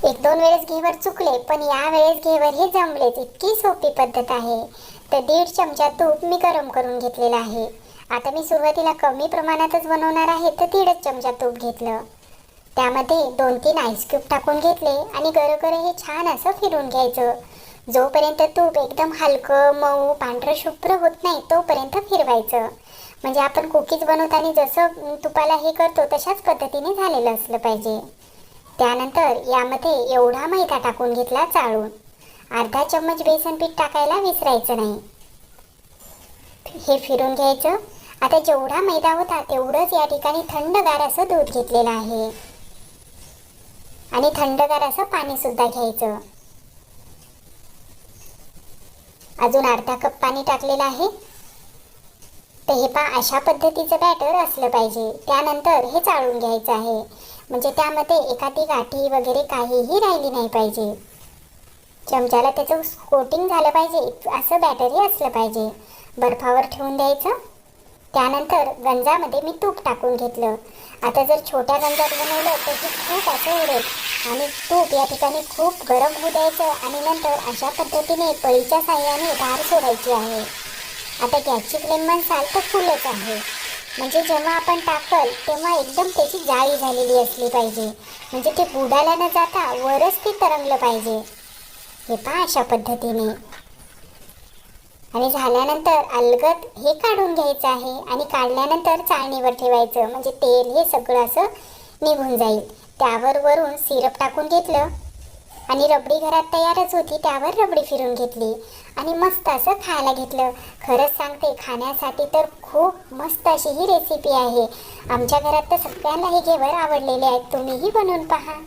एक दोन वेळेस घेवर चुकले, पण या वेळेस घेवर हे जमलेच. इतकी सोपी पद्धत आहे. तर 1.5 चमचा तूप मी गरम करून घेतलेलं आहे. आता मी सुरुवातीला कमी प्रमाणातच बनवणार आहे, तर 1.5 चमचा तूप घेतलं. त्यामध्ये 2-3 आईस क्यूब टाकून घेतले आणि गरगरं हे छान असं फिरून घ्यायचं. जोपर्यंत तूप एकदम हलकं मऊ पांढरं शुभ्र होत नाही तोपर्यंत फिरवायचं. म्हणजे आपण कुकीज बनवताना जसं तुपाला हे करतो तशाच पद्धतीने झालेलं असलं पाहिजे. त्यानंतर यामध्ये एवढा मैदा टाकून घेतला चाळून. अर्धा चम्मच बेसन पीठ टाकायला विसरायचं नाही. हे फिरून घ्यायचं. आता जेवढा मैदा होता तेवढंच या ठिकाणी थंडगार असं दूध घेतलेलं आहे आणि थंडगार असं पाणी सुद्धा घ्यायचं. अजून अर्धा कप पाणी टाकलेलं आहे. तर हे पहा, अशा पद्धतीचं बॅटर असलं पाहिजे. त्यानंतर हे चाळून घ्यायचं आहे. म्हणजे त्यामध्ये एखादी गाठी वगैरे काहीही राहिली नाही पाहिजे. चमच्याला त्याचं कोटिंग झालं पाहिजे असं बॅटरही असलं पाहिजे. बर्फावर ठेवून द्यायचं. त्यानंतर गंजामध्ये मी तूप टाकून घेतलं. आता जर छोट्या गंजात बनवलं तर हे खूप असं उडेल आणि तूप या ठिकाणी खूप गरम होऊ द्यायचं आणि नंतर अशा पद्धतीने पळीच्या साहाय्याने धार सोडायची आहे. आता गॅसची फ्लेम म्हणसाल तर फुलच आहे. म्हणजे जेव्हा आपण टाकल तेव्हा एकदम त्याची जाळी झालेली असली पाहिजे. म्हणजे ते बुडाला न जाता वरच ते तरंगलं पाहिजे. हे पहा अशा पद्धतीने. आणि झाल्यानंतर अलगद हे काढून घ्यायचं आहे आणि काढल्यानंतर चाळणीवर ठेवायचं. म्हणजे तेल हे सगळं असं निघून जाईल. त्यावर वरून सिरप टाकून घेतलं आणि रबडी घरात तयारच होती, त्यावर रबडी फिरून घेतली आणि मस्त असं खायला घेतलं. खरंच सांगते, खाण्यासाठी तर खूप मस्त अशी ही रेसिपी आहे. आमच्या घरात तर सगळ्यांना हे घेवर आवडलेले आहेत. तुम्हीही बनवून पहा.